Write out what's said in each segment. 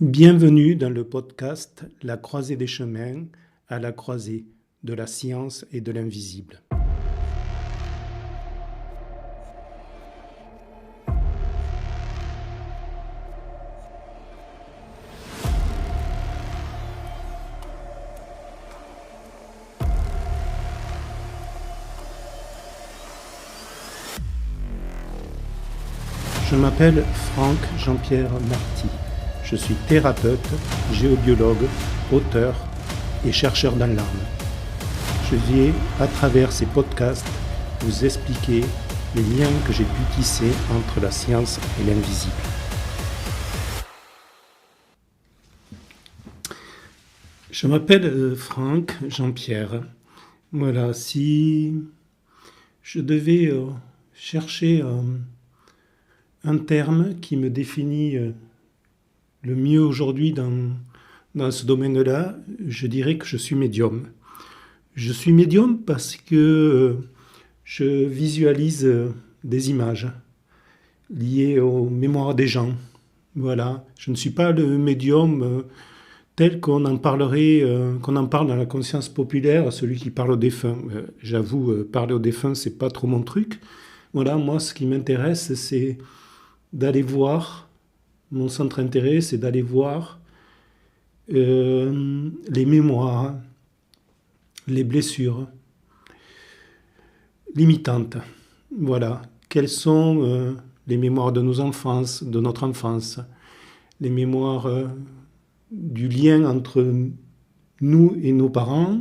Bienvenue dans le podcast La croisée des chemins, à la croisée de la science et de l'invisible. Je m'appelle Franck Jean-Pierre Marty. Je suis thérapeute, géobiologue, auteur et chercheur dans l'âme. Je vais, à travers ces podcasts, vous expliquer les liens que j'ai pu tisser entre la science et l'invisible. Je m'appelle Franck Jean-Pierre. Voilà, si je devais chercher un terme qui me définit le mieux aujourd'hui dans ce domaine-là, je dirais que je suis médium. Je suis médium parce que je visualise des images liées aux mémoires des gens. Voilà, je ne suis pas le médium tel qu'on en parlerait, qu'on en parle dans la conscience populaire, celui qui parle aux défunts. J'avoue, parler aux défunts, c'est pas trop mon truc. Voilà, moi, ce qui m'intéresse, c'est d'aller voir. Mon centre d'intérêt, c'est d'aller voir les mémoires, les blessures limitantes. Voilà. Quelles sont les mémoires de nos enfances, de notre enfance, les mémoires du lien entre nous et nos parents,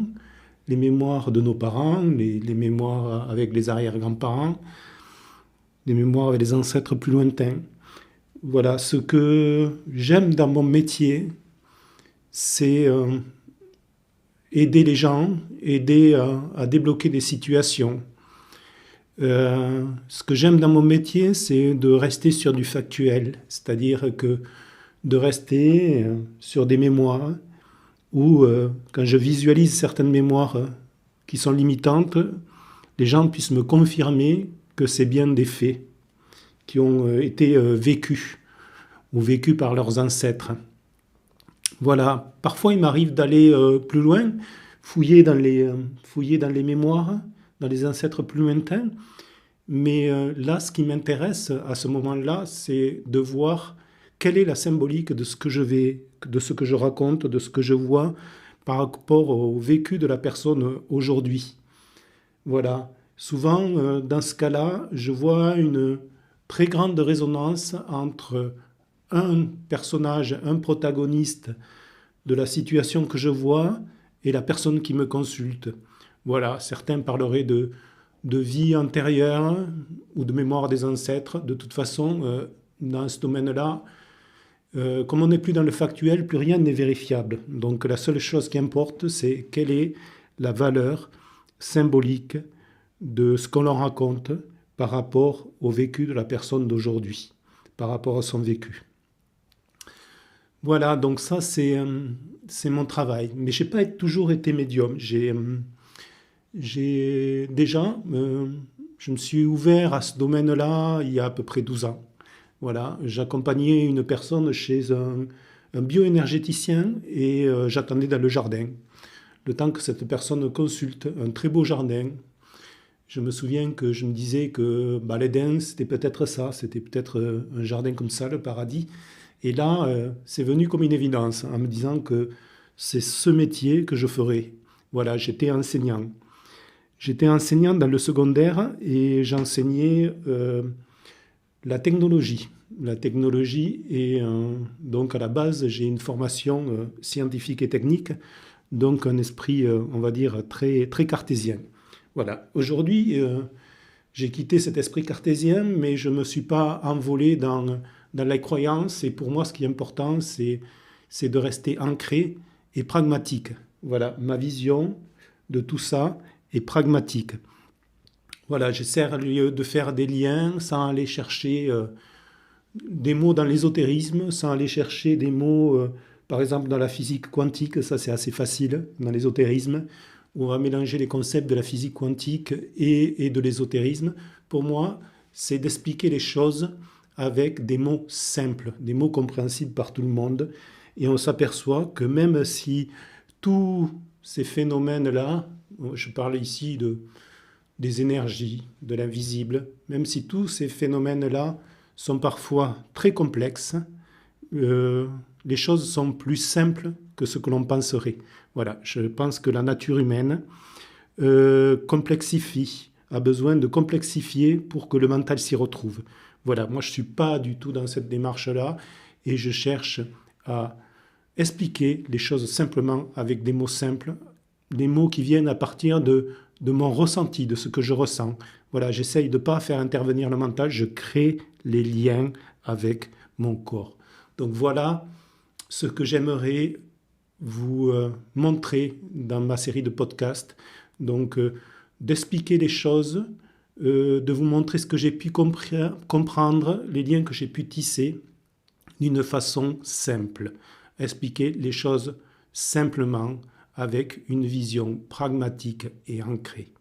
les mémoires de nos parents, les mémoires avec les arrière-grands-parents, les mémoires avec les ancêtres plus lointains. Voilà, ce que j'aime dans mon métier, c'est aider les gens, aider à débloquer des situations. Ce que j'aime dans mon métier, c'est de rester sur du factuel, c'est-à-dire que de rester sur des mémoires où, quand je visualise certaines mémoires qui sont limitantes, les gens puissent me confirmer que c'est bien des faits qui ont été vécus ou vécus par leurs ancêtres. Voilà, parfois il m'arrive d'aller plus loin, fouiller dans les mémoires, dans les ancêtres plus lointains, mais là, ce qui m'intéresse à ce moment-là, c'est de voir quelle est la symbolique de ce que je raconte, de ce que je vois par rapport au vécu de la personne aujourd'hui. Voilà, souvent, dans ce cas-là, je vois une très grande résonance entre un personnage, un protagoniste de la situation que je vois et la personne qui me consulte. Voilà, certains parleraient de vie antérieure ou de mémoire des ancêtres. De toute façon, dans ce domaine-là, comme on n'est plus dans le factuel, plus rien n'est vérifiable. Donc la seule chose qui importe, c'est quelle est la valeur symbolique de ce qu'on leur raconte par rapport au vécu de la personne d'aujourd'hui, par rapport à son vécu. Voilà, donc ça c'est mon travail. Mais je n'ai pas toujours été médium. Je me suis ouvert à ce domaine-là il y a à peu près 12 ans. Voilà, j'accompagnais une personne chez un bioénergéticien et j'attendais dans le jardin. Le temps que cette personne consulte un très beau jardin. Je me souviens que je me disais que l'Éden, c'était peut-être ça, c'était peut-être un jardin comme ça, le paradis. Et là, c'est venu comme une évidence, en me disant que c'est ce métier que je ferais. Voilà, j'étais enseignant. J'étais enseignant dans le secondaire et j'enseignais la technologie. La technologie et donc à la base, j'ai une formation scientifique et technique, donc un esprit, on va dire, très, très cartésien. Voilà, aujourd'hui, j'ai quitté cet esprit cartésien, mais je ne me suis pas envolé dans la croyance. Et pour moi, ce qui est important, c'est de rester ancré et pragmatique. Voilà, ma vision de tout ça est pragmatique. Voilà, j'essaie de faire des liens sans aller chercher des mots dans l'ésotérisme, sans aller chercher des mots, par exemple, dans la physique quantique. Ça, c'est assez facile, dans l'ésotérisme, où on va mélanger les concepts de la physique quantique et de l'ésotérisme. Pour moi, c'est d'expliquer les choses avec des mots simples, des mots compréhensibles par tout le monde. Et on s'aperçoit que même si tous ces phénomènes-là, je parle ici des énergies, de l'invisible, même si tous ces phénomènes-là sont parfois très complexes, euh, les choses sont plus simples que ce que l'on penserait. Voilà, je pense que la nature humaine complexifie, a besoin de complexifier pour que le mental s'y retrouve. Voilà, moi je ne suis pas du tout dans cette démarche-là et je cherche à expliquer les choses simplement avec des mots simples, des mots qui viennent à partir de mon ressenti, de ce que je ressens. Voilà, j'essaye de ne pas faire intervenir le mental, je crée les liens avec mon corps. Donc voilà ce que j'aimerais vous montrer dans ma série de podcasts. Donc d'expliquer les choses, de vous montrer ce que j'ai pu comprendre, les liens que j'ai pu tisser d'une façon simple. Expliquer les choses simplement avec une vision pragmatique et ancrée.